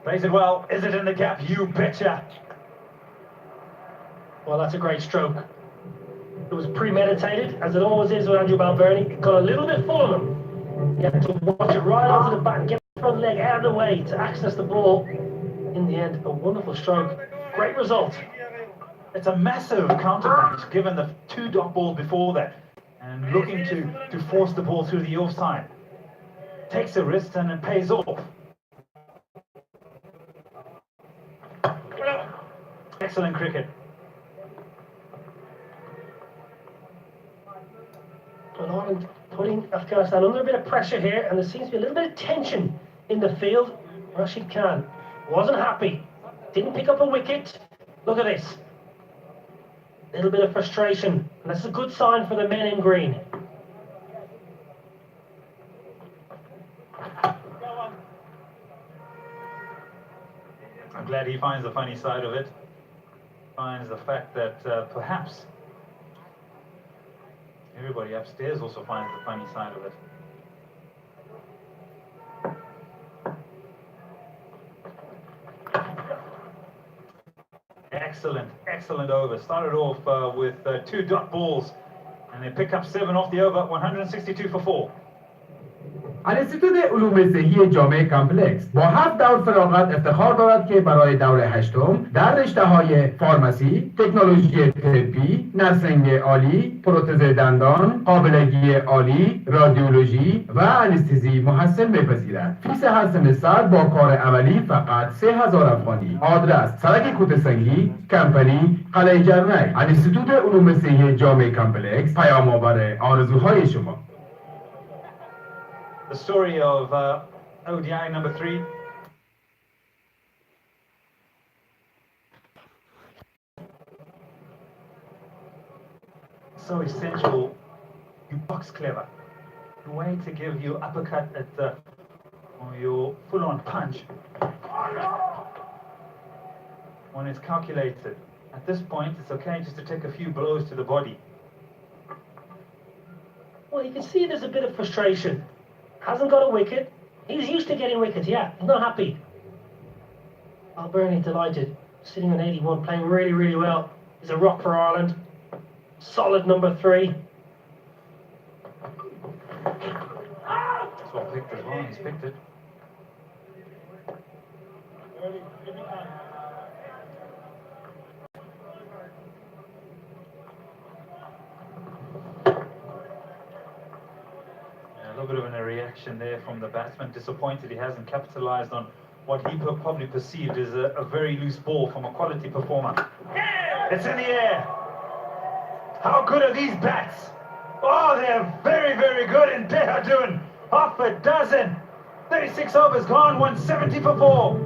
Plays it well. Is it in the gap? You betcha. Well, that's a great stroke. It was premeditated, as it always is with Andrew Balbirnie. It got a little bit full of him. He had to watch it right onto the back, get the front leg out of the way to access the ball. In the end, a wonderful stroke. Great result. It's a massive counterpunch given the 2 dot balls before that, and looking to force the ball through the offside. Takes a risk and it pays off. Excellent cricket. Well, Ireland putting Afghanistan under a bit of pressure here, and there seems to be a little bit of tension in the field. Rashid Khan wasn't happy, didn't pick up a wicket. Look at this. A little bit of frustration, and that's a good sign for the men in green. I'm glad he finds the funny side of it. Finds the fact that perhaps everybody upstairs also finds the funny side of it. Excellent over. Started off with 2 dot balls, and they pick up 7 off the over. 162 for 4. انستیتوت علوم صحی جامعه کامپلکس با 7 دور فراغت افتخار دارد که برای دور 8م در رشته‌های فارماسی، تکنولوژی طبی، نرسنگ عالی، پروتز دندان، قابلگی عالی، رادیولوژی و انستزی محصل می‌پذیرد. فیس هر سمستر با کار عملی فقط 3000 افغانی. آدرس: سرک کوته‌سنگی، کمپانی، قلعه جرنک. انستیتوت علوم صحی جامعه کامپلکس پیام‌آور آرزوهای شما. The story of ODI number 3. So essential. You box clever. The way to give you uppercut at the, or your full-on punch when it's calculated. At this point, it's okay just to take a few blows to the body. Well, you can see there's a bit of frustration. Hasn't got a wicket. He's used to getting wickets, yeah. He's not happy. Balbirnie delighted. Sitting on 81, playing really, really well. He's a rock for Ireland. Solid number 3. That's what picked as well. He's picked it. A little bit of a reaction there from the batsman. Disappointed he hasn't capitalized on what he probably perceived as a very loose ball from a quality performer. It's in the air. How good are these bats? Oh, they're very, very good, and they are doing half a dozen. 36 overs gone, 170 for 4.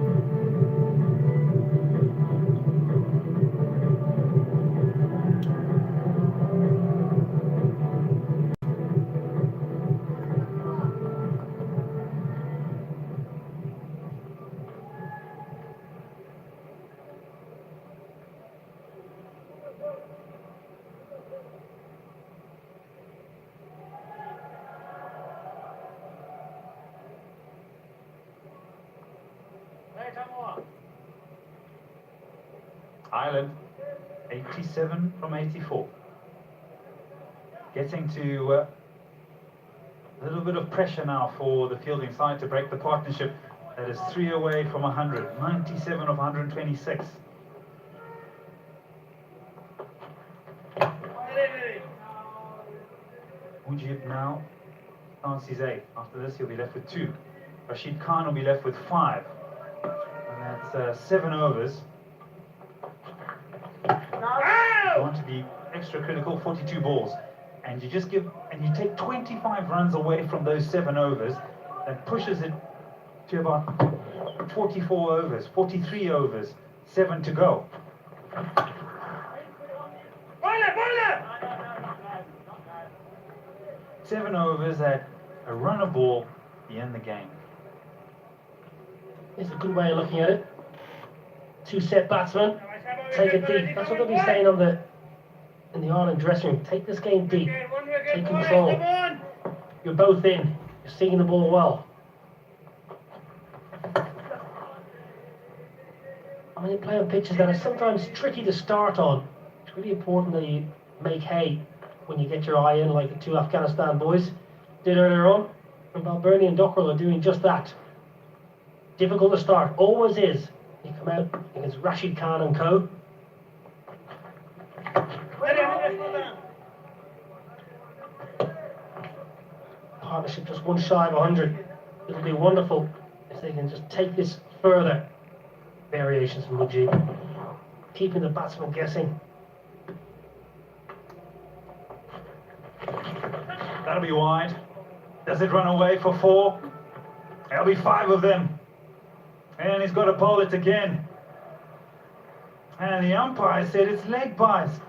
Ireland, 87 from 84. Getting to a little bit of pressure now for the fielding side to break the partnership. That is 3 away from 100. 97 of 126. Mujib now starts his 8. After this, he'll be left with 2. Rashid Khan will be left with 5. And that's 7 overs. You want to be extra critical, 42 balls, and you just take 25 runs away from those 7 overs. That pushes it to about 44 overs, 43 overs, 7 to go. 7 overs at a run a ball, you end the game. It's a good way of looking at it. 2 set batsmen. Take it deep. That's what they'll be saying in the Ireland dressing room. Take this game deep. Take control. You're both in. You're seeing the ball well. When you play on pitches that are sometimes tricky to start on, it's really important that you make hay when you get your eye in, like the two Afghanistan boys did earlier on. And Balbirnie and Dockrell are doing just that. Difficult to start, always is. You come out against Rashid Khan and co. Partnership just one shy of 100. It'll be wonderful if they can just take this further. Variations from Mujib, keeping the batsman guessing. That'll be wide. Does it run away for 4? There'll be 5 of them. And he's got to bowl it again. And the umpire said it's leg byes.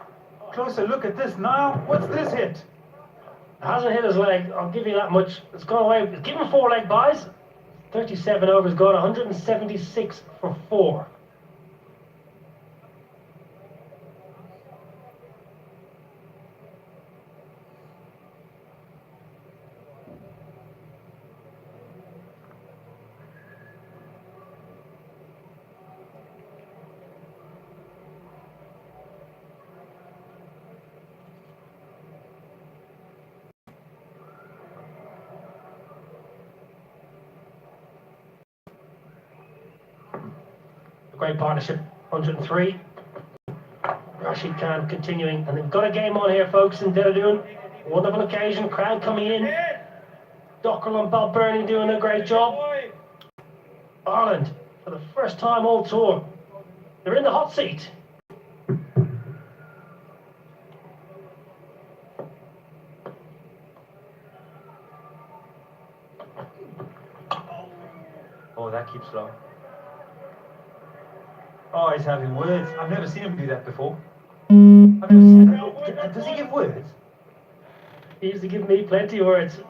Closer look at this now. What's this hit? It hasn't hit his leg, I'll give you that much. It's gone away. It's given 4 leg byes. 37 overs gone, 176 for 4. Great partnership, 103. Rashid Khan continuing, and they've got a game on here, folks, in Deladoon. Wonderful occasion, crowd coming in. Dockrell and Balbirnie doing a great job. Ireland, for the first time all tour, they're in the hot seat. Oh, that keeps low. Oh, he's having words. I've never seen him do that before. I've never seen him. Does he give words? He used to give me plenty of words.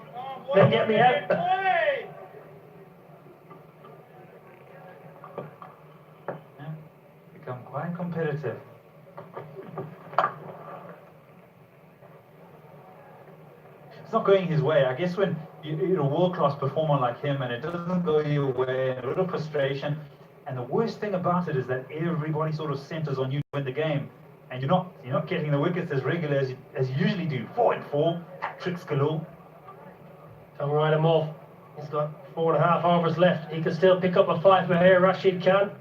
Then get me out. Yeah, become quite competitive. It's not going his way. I guess when you're a world-class performer like him and it doesn't go your way, a little frustration. And the worst thing about it is that everybody sort of centers on you to win the game, and you're not getting the wickets as regular as you usually do. 4 and 4, tricks galore. Don't write him off. He's got 4.5 overs left. He can still pick up a 5 for here. Rashid Khan.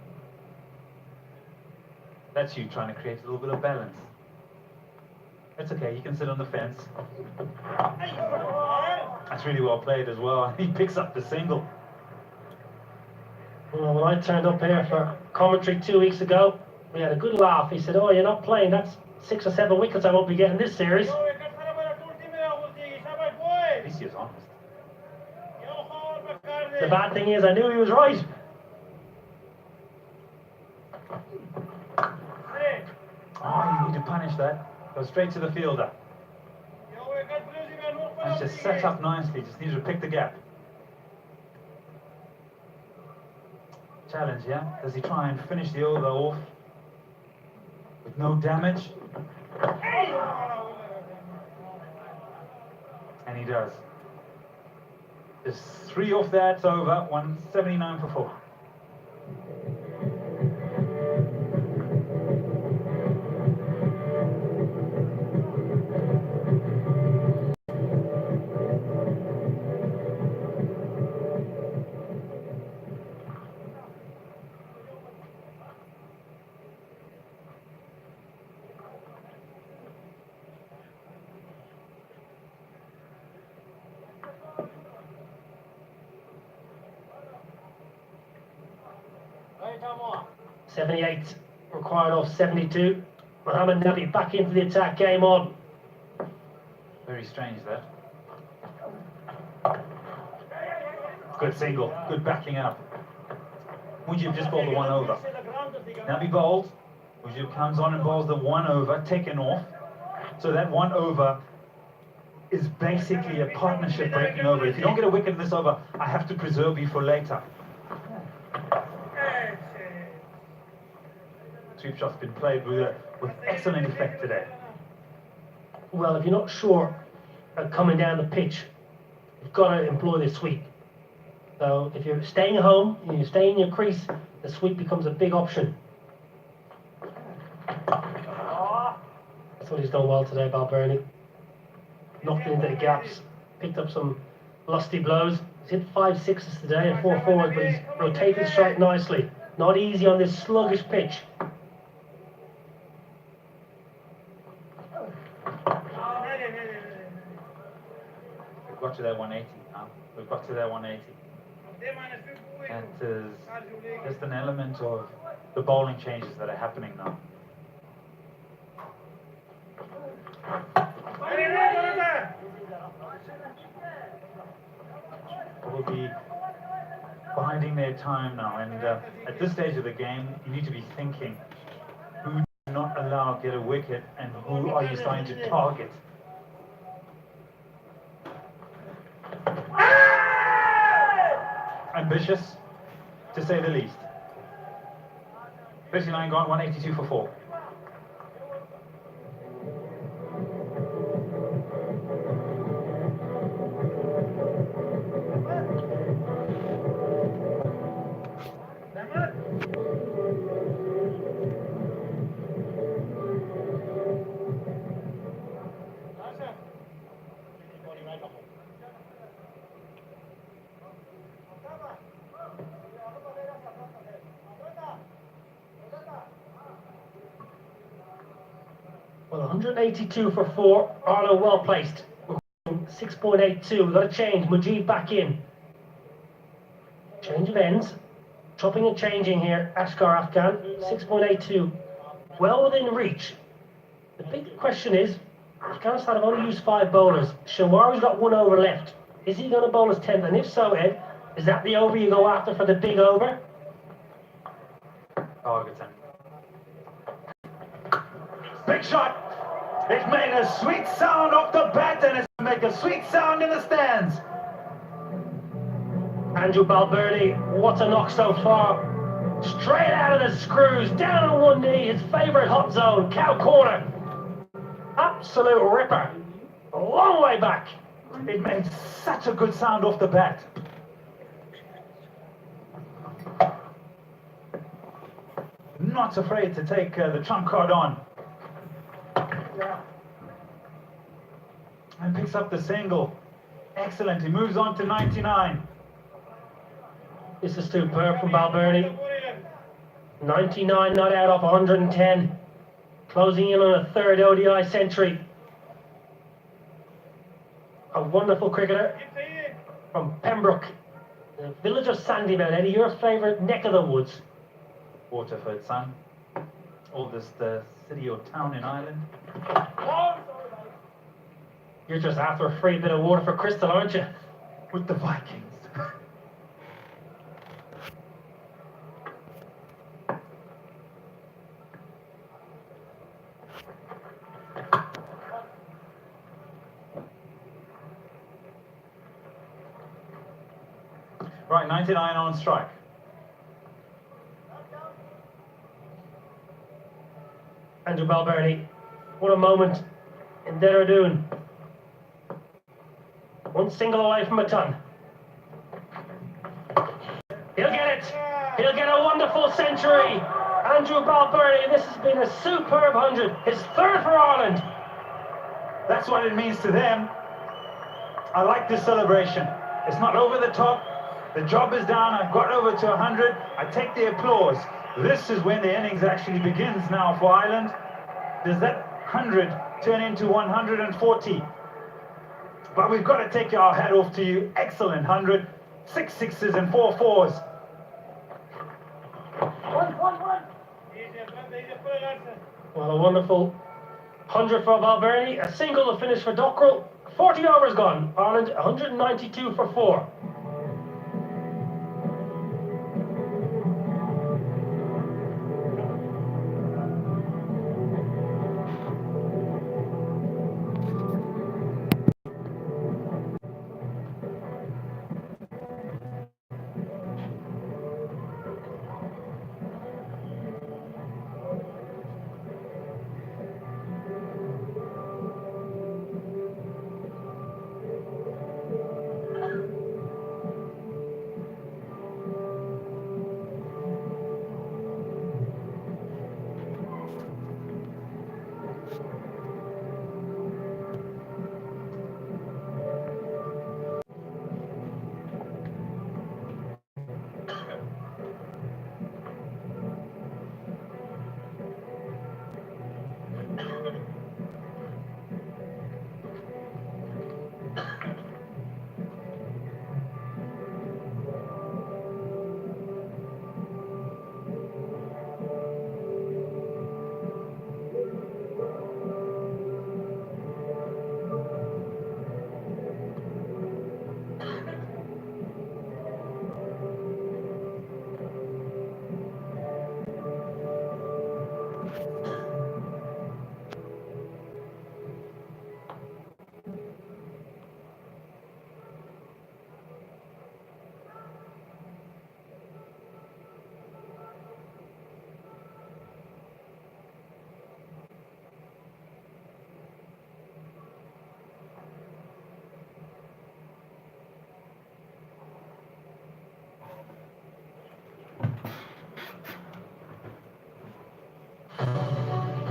That's you trying to create a little bit of balance. That's okay. You can sit on the fence. That's really well played as well. He picks up the single. Well, when I turned up here for commentary 2 weeks ago, we had a good laugh. He said, "Oh, you're not playing. That's 6 or 7 wickets I won't be getting this series." At least he was honest. The bad thing is, I knew he was right. Oh, you need to punish that. Go straight to the fielder. And just set up nicely. Just needed to pick the gap. Challenge, yeah? Does he try and finish the over off with no damage? And he does. Just 3 off that, it's over. 179 for 4. Come 78 required off 72. Mohammed Nabi back into the attack, game on. Very strange that. Good single, good backing up. Mujib just bowled the 1 over. Nabi bowls. Mujib comes on and bowls the 1 over, taken off. So that 1 over is basically a partnership breaking over. If you don't get a wicket in this over, I have to preserve you for later. Sweep shot's been played with excellent effect today. Well, if you're not sure of coming down the pitch, you've got to employ the sweep. So if you're staying home and you stay in your crease, the sweep becomes a big option. thought he's done well today, Balbirnie. Knocked it into the gaps, picked up some lusty blows. He's hit 5 sixes today and 4 fours, but he's rotated his strike nicely. Not easy on this sluggish pitch. We've got to that 180 now. We've got to that 180. That is just an element of the bowling changes that are happening now. Will be biding their time now, and at this stage of the game, you need to be thinking who do you not allow get a wicket and who are you starting to target. Ambitious, to say the least. 59 gone, 182 for 4. Well, 182 for 4. Arlo well placed. 6.82. We've got a change. Mujib back in. Change of ends. Chopping and changing here. Ashkar Afghan. 6.82. Well within reach. The big question is, Afghanistan have only used 5 bowlers. Shawari's got 1 over left. Is he going to bowl his 10th? And if so, Ed, is that the over you go after for the big over? Targeting. Big shot! It made a sweet sound off the bat and it's going to make a sweet sound in the stands. Andrew Balbirnie, what a knock so far. Straight out of the screws, down on one knee, his favourite hot zone, cow corner. Absolute ripper. A long way back. It made such a good sound off the bat. Not afraid to take the trump card on. And picks up the single. Excellent, he moves on to 99. This is superb from Balbirnie. 99 not out off 110. Closing in on a 3rd ODI century. A wonderful cricketer from Pembroke, the village of Sandymount. Eddie, your favourite neck of the woods. Waterford, son. Oldest city or town in Ireland. You're just after a free bit of water for Crystal, aren't you? With the Vikings. Right, 99 on strike. Andrew Balbirnie, what a moment in Dehradun. 1 single away from a ton. He'll get it. He'll get a wonderful century. Andrew Balbirnie, this has been a superb 100. His 3rd for Ireland. That's what it means to them. I like this celebration. It's not over the top. The job is done. I've got over to 100. I take the applause. This is when the innings actually begins now for Ireland. Does that 100 turn into 140? But we've got to take our hat off to you. Excellent 100. 6 sixes and 4 fours. Well, a wonderful 100 for Balbirnie. A single to finish for Dockrell. 40 overs gone. Ireland 192 for 4.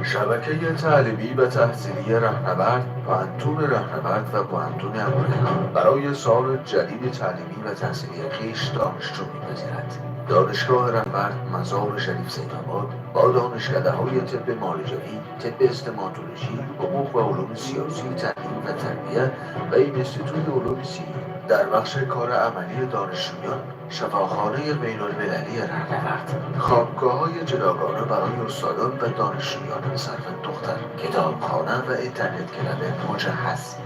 شبکه تعلیمی و تحصیلی رهنورد، پانتون رهنورد و پانتون امریکا برای سال جدید تعلیمی و تحصیلی خویش دانشجو می‌پذیرد. دانشگاه رهنورد مزار شریف سیدآباد با دانشکده‌های طب معالجوی، طب استماتولوژی، حقوق و علوم سیاسی، تعلیم و تربیت و اینستیتوت علوم سیاسی در بخش کار عملی دانشجویان شفاخانه بین‌المللی رهنورد، خوابگاه‌های جداگانه برای استادان و دانشجویان صرف دختر، کتابخانه و اینترنت کلب مجهز.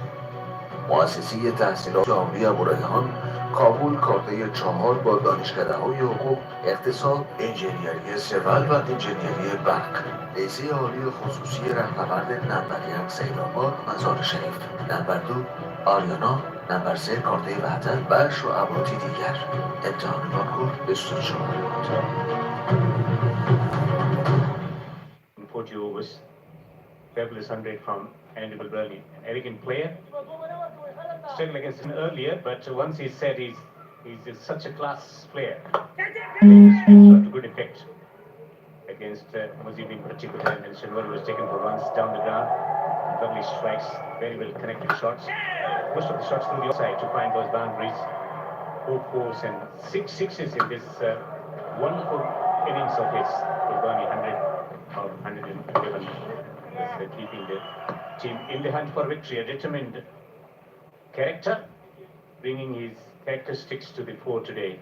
مؤسسه تحصیلات عالی ابوریحان کابل کارته 4 با دانشکده‌های حقوق، اقتصاد، انجینیری سیول و انجینیری برق. لیسه عالی خصوصی رهنورد نمبر 1 سیدآباد مزار شریف، نمبر 2 آریانا، نمبر 3 کارته وحدت و شعباتی دیگر. امتحان کنکور 24 بود. 40 overs, fabulous 100 from Andy Bilberni, an arrogant player. Struggled against him earlier, but once he said he's just such a class player. To good effect against Mujib in particular, and Shinwari was taken for runs down the ground. Lovely strikes, very well connected shots. Most of the shots through the outside to find those boundaries. 4 fours and 6 sixes in this wonderful innings of his. Bilberni 100 or 111 is keeping the team in the hunt for victory. A determined character, bringing his characteristics to the fore today.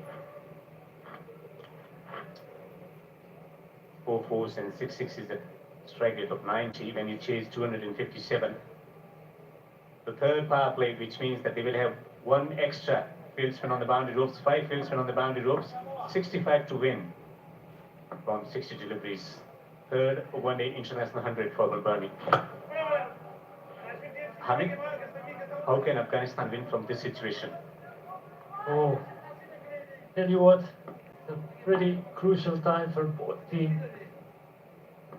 4 fours and 6 sixes, a strike rate of 90 when you chase 257. The third power play, which means that they will have one extra fieldsman on the boundary ropes, 5 fieldsmen on the boundary ropes, 65 to win from 60 deliveries. Third one-day international 100 for Bilberni. Hamid, how can Afghanistan win from this situation? Oh, tell you what, it's a pretty crucial time for both teams.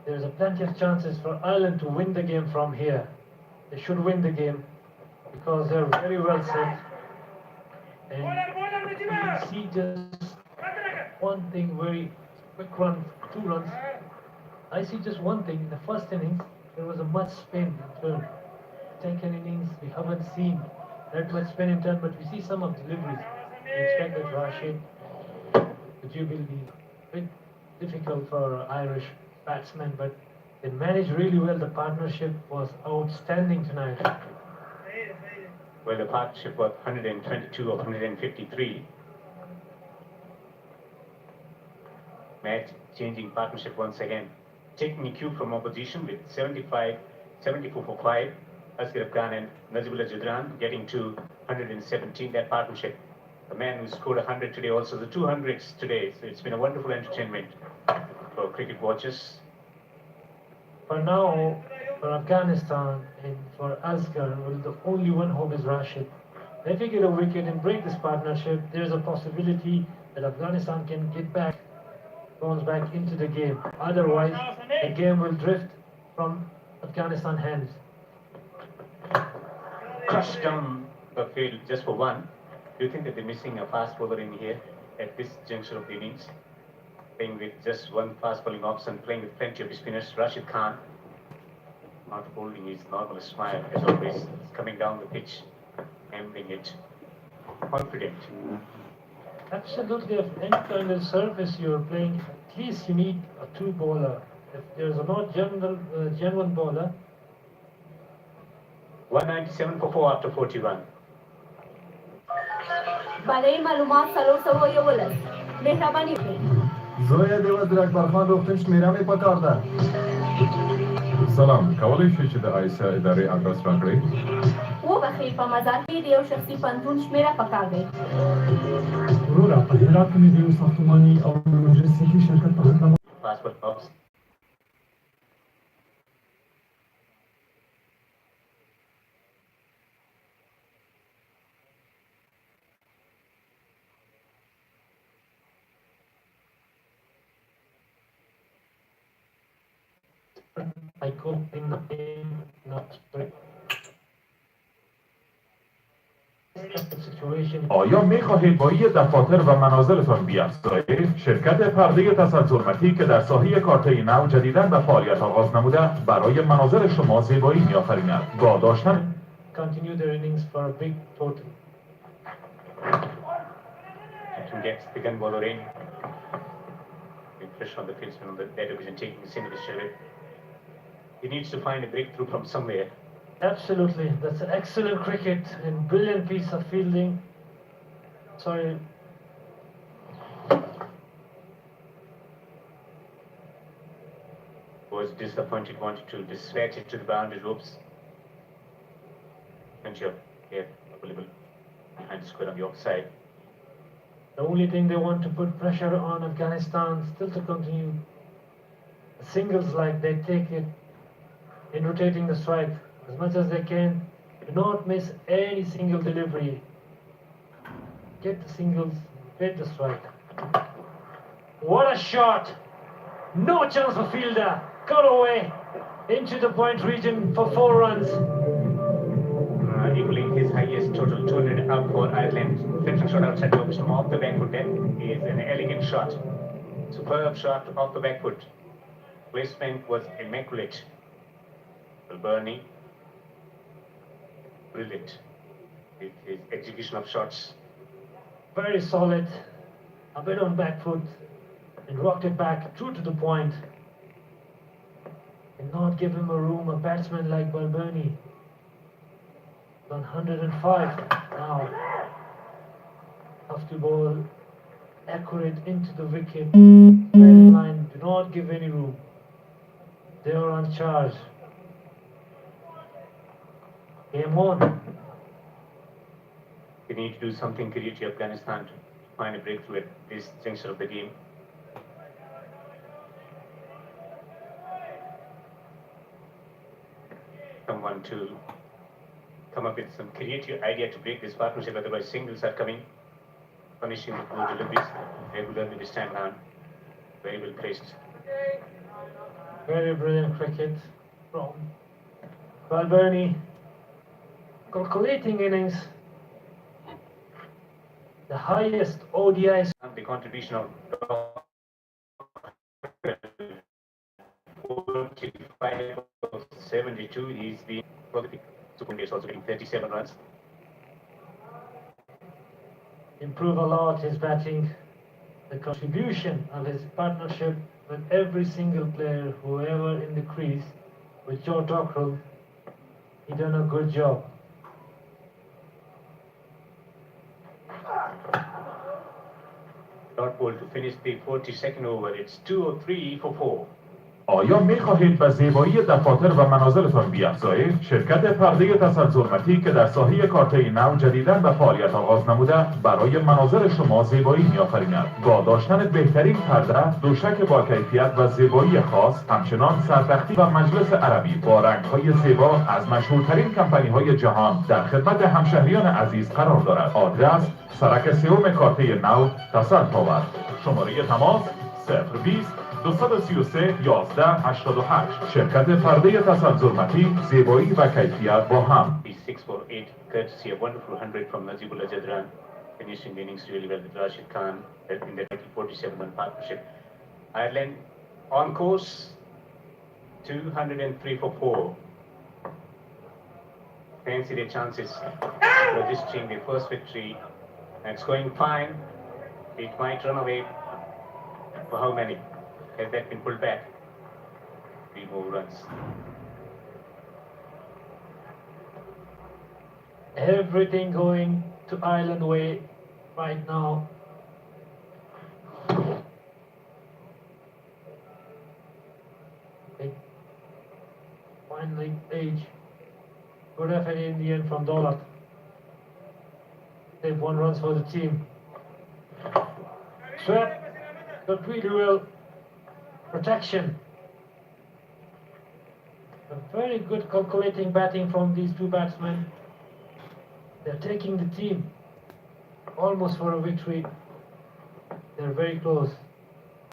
There's a plenty of chances for Ireland to win the game from here. They should win the game because they're very well set. And you see just one thing, very quick run, 2 runs. I see just one thing. In the first innings, there was a much spin in turn. Second innings, we haven't seen that much spin in turn, but we see some of deliveries. We expect that Rashid, the job will be a bit difficult for Irish batsmen, but they managed really well. The partnership was outstanding tonight. Well, the partnership was 122 or 153. Match changing partnership once again. Taking a cue from opposition with 74 for 5. Asghar Khan and Nazibullah Judran getting to 117, that partnership. The man who scored 100 today, also the 200s today. So it's been a wonderful entertainment for cricket watchers. For now, for Afghanistan and for Asghar, well, the only one hope is Rashid. If they get a wicket and break this partnership, there's a possibility that Afghanistan can get back, bounce back into the game. Otherwise, the game will drift from Afghanistan hands. Crushed down the field just for one. Do you think that they're missing a fast bowler in here at this juncture of the innings? Playing with just one fast bowling option, playing with plenty of spinners. Rashid Khan not holding his normal smile as always, coming down the pitch, handling it confident. Absolutely, if any kind of service you're playing, at least you need a 2 bowler. If there's a not genuine bowler, 197 for 4 after 41. برای معلومات سلام سوای ولس مهربانی کنید. زویا دیو از اکبرخان روختنش میرم پکارده. سلام، کولی شئ چې د آیسا ادارې اډرس راکړئ؟ وبخښئ په مزار کې د یو شخصي پوهنتون شمیره پکار دی. وروره په هرات کې مې د یو ساختماني او لوژستیکي شرکت په هکله Passport box. I could in the game not break. situation. آیا می خواهید با دفاتر و منازلتان بیافزایید؟ شرکت پرده تسلسلمتی که در ساحه کارته نو جدیداً به فعالیت آغاز نموده برای منازل شما زیبایی می‌آفریند. با داشتن Continue their innings for a big total. To get begin bowling. Pressure on the fieldsman on that division taking the single straight. He needs to find a breakthrough from somewhere. Absolutely, that's an excellent cricket and brilliant piece of fielding. Sorry. Was disappointed, wanted to dispatch it to the boundary ropes. And sure, yeah, available behind the square on the offside. The only thing they want to put pressure on Afghanistan still to continue singles like they take it in rotating the strike as much as they can. Do not miss any single delivery. Get the singles, get the strike. What a shot! No chance for fielder. Got away into the point region for 4 runs. Equaling his highest total 200 up for Ireland. Fletcher shot outside the off off the back foot. That is an elegant shot. Superb shot off the back foot. Placement was immaculate. Bernie, brilliant with his execution of shots. Very solid. A bit on back foot and rocked it back true to the point. And not give him a room, a batsman like Balbani. On 105 now. Have to bowl accurate into the wicket. Very line, do not give any room. They are on charge. Game on. We need to do something creative to Afghanistan to find a breakthrough at this juncture of the game. Someone to come up with some creative idea to break this partnership, otherwise singles are coming, punishing the poor deliveries regularly this time around. Very well placed. Very brilliant cricket from Balbani. Calculating innings. The highest ODIs. The contribution of 45 of 72 is the prolific. Sukundi is also getting 37 runs. Improve a lot his batting. The contribution of his partnership with every single player, whoever in the crease, with Joe Dockrell, he done a good job. Dot ball to finish the 42nd over. It's 2-3 for 4. آیا می خواهید به زیبایی دفاتر و منازلتان بیافزایید؟ شرکت پرده تسلسلمتی که در ساحه کارته نو جدیداً به فعالیت آغاز نموده برای منازل شما زیبایی می‌آفریند. با داشتن بهترین پرده، دوشک با کیفیت و زیبایی خاص، همچنان سرتختی و مجلس عربی با رنگ‌های زیبا از مشهورترین کمپانی‌های جهان در خدمت همشهریان عزیز قرار دارد. آدرس سرک سوم کارته نو تسل تاور. شماره تماس 020 233 11 88. شرکت پرده تسلسلمتی، زیبایی و کیفیت با هم. 6-4-8 courtesy of wonderful 100 from Najibullah Jadran, finishing the innings really well with Rashid Khan in the 1947 partnership. Ireland on course 203 for 4. Fancy their chances registering the first victory, and it's going fine. It might run away. For how many? Has that been pulled back? 3 more runs. Everything going to Ireland way right now. Finally, age. Good effort in the end from Dolat. They've 1 runs for the team. Swept, but really well. Protection. A very good calculating batting from these 2 batsmen. They're taking the team almost for a victory. They're very close.